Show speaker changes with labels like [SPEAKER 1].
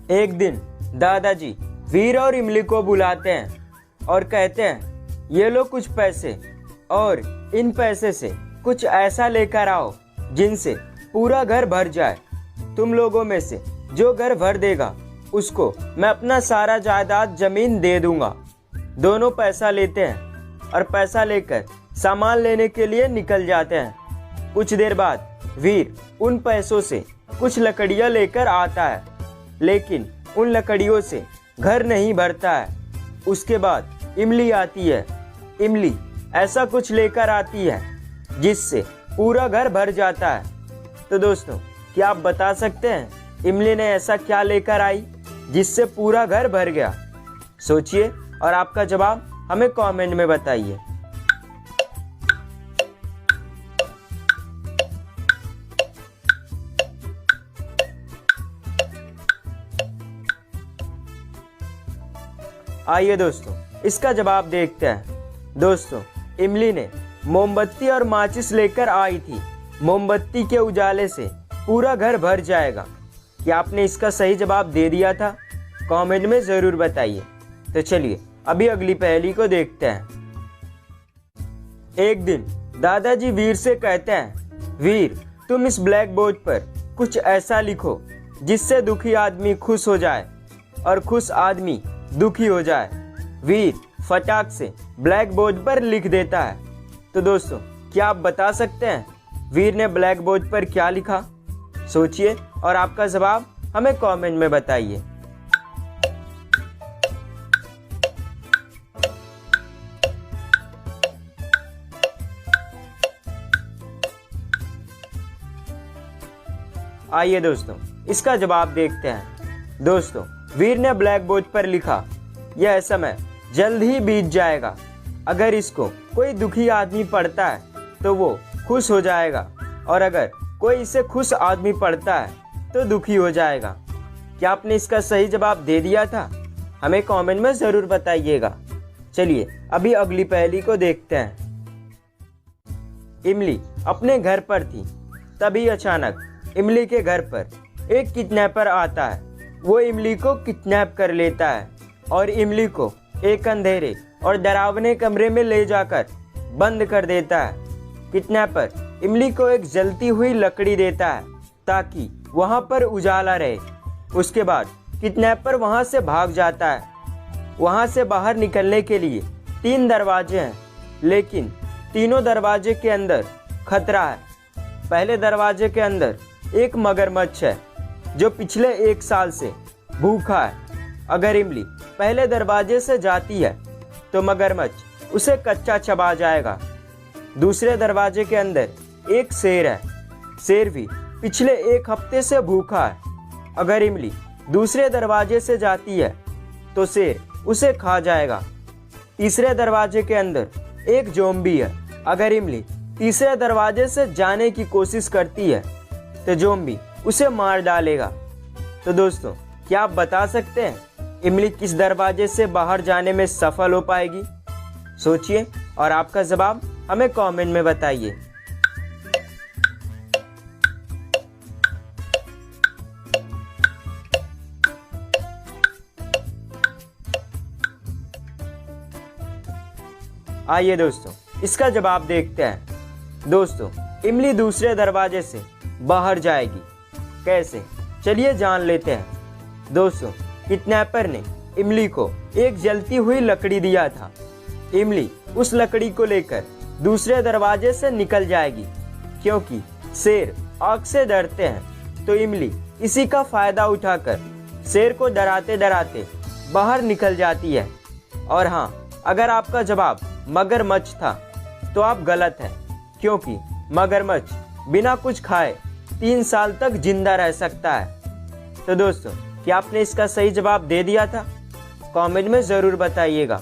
[SPEAKER 1] एक दिन दादाजी वीर और इमली को बुलाते हैं और कहते हैं, ये लो कुछ पैसे और इन पैसे से कुछ ऐसा लेकर आओ जिनसे पूरा घर भर जाए। तुम लोगों में से जो घर भर देगा उसको मैं अपना सारा जायदाद जमीन दे दूंगा। दोनों पैसा लेते हैं और पैसा लेकर सामान लेने के लिए निकल जाते हैं। कुछ देर बाद वीर उन पैसों से कुछ लकड़ियां लेकर आता है, लेकिन उन लकड़ियों से घर नहीं भरता है। उसके बाद इमली आती है। इमली ऐसा कुछ लेकर आती है जिससे पूरा घर भर जाता है। तो दोस्तों, क्या आप बता सकते हैं इमली ने ऐसा क्या लेकर आई जिससे पूरा घर भर गया? सोचिए और आपका जवाब हमें कमेंट में बताइए। आइए दोस्तों, इसका जवाब देखते हैं। दोस्तों, इमली ने मोमबत्ती और माचिस लेकर आई थी। मोमबत्ती के उजाले से पूरा घर भर जाएगा। क्या आपने इसका सही जवाब दे दिया था? कमेंट में ज़रूर बताइए। तो चलिए अभी अगली पहेली को देखते हैं। एक दिन दादाजी वीर से कहते हैं, वीर तुम इस ब्लैक बोर्ड पर कुछ ऐसा लिखो जिससे दुखी आदमी खुश हो जाए और खुश आदमी दुखी हो जाए। वीर फटाक से ब्लैक बोर्ड पर लिख देता है। तो दोस्तों, क्या आप बता सकते हैं वीर ने ब्लैक बोर्ड पर क्या लिखा? सोचिए और आपका जवाब हमें कमेंट में बताइए। आइए दोस्तों, इसका जवाब देखते हैं। दोस्तों, वीर ने ब्लैक बोर्ड पर लिखा, यह समय जल्द ही बीत जाएगा। अगर इसको कोई दुखी आदमी पढ़ता है तो वो खुश हो जाएगा, और अगर कोई इसे खुश आदमी पढ़ता है तो दुखी हो जाएगा। क्या आपने इसका सही जवाब दे दिया था? हमें कमेंट में ज़रूर बताइएगा। चलिए अभी अगली पहेली को देखते हैं। इमली अपने घर पर थी। तभी अचानक इमली के घर पर एक किडनैपर आता है। वो इमली को किडनैप कर लेता है और इमली को एक अंधेरे और डरावने कमरे में ले जाकर बंद कर देता है। किडनैपर इमली को एक जलती हुई लकड़ी देता है ताकि वहां पर उजाला रहे। उसके बाद किडनैपर वहां से भाग जाता है। वहां से बाहर निकलने के लिए 3 दरवाजे हैं, लेकिन तीनों दरवाजे के अंदर खतरा है। पहले दरवाजे के अंदर एक मगरमच्छ है जो पिछले 1 साल से भूखा है। अगर इमली पहले दरवाजे से जाती है तो मगरमच्छ उसे कच्चा चबा जाएगा। दूसरे दरवाजे के अंदर एक शेर है। शेर भी पिछले 1 हफ्ते से भूखा है। अगर इमली दूसरे दरवाजे से जाती है तो शेर उसे खा जाएगा। तीसरे दरवाजे के अंदर एक ज़ॉम्बी है। अगर इमली तीसरे दरवाजे से जाने की कोशिश करती है तो ज़ॉम्बी उसे मार डालेगा। तो दोस्तों, क्या आप बता सकते हैं इमली किस दरवाजे से बाहर जाने में सफल हो पाएगी? सोचिए और आपका जवाब हमें कमेंट में बताइए। आइए दोस्तों, इसका जवाब देखते हैं। दोस्तों, इमली दूसरे दरवाजे से बाहर जाएगी। कैसे? चलिए जान लेते हैं। दोस्तों, किडनैपर ने इमली को एक जलती हुई लकड़ी दिया था। इमली उस लकड़ी को लेकर दूसरे दरवाजे से निकल जाएगी। क्योंकि शेर आग से डरते हैं तो इमली इसी का फायदा उठाकर शेर को डराते डराते बाहर निकल जाती है। और हाँ, अगर आपका जवाब मगरमच्छ था तो आप गलत हैं, क्योंकि मगरमच्छ बिना कुछ खाए 3 साल तक जिंदा रह सकता है। तो दोस्तों, क्या आपने इसका सही जवाब दे दिया था? कमेंट में ज़रूर बताइएगा।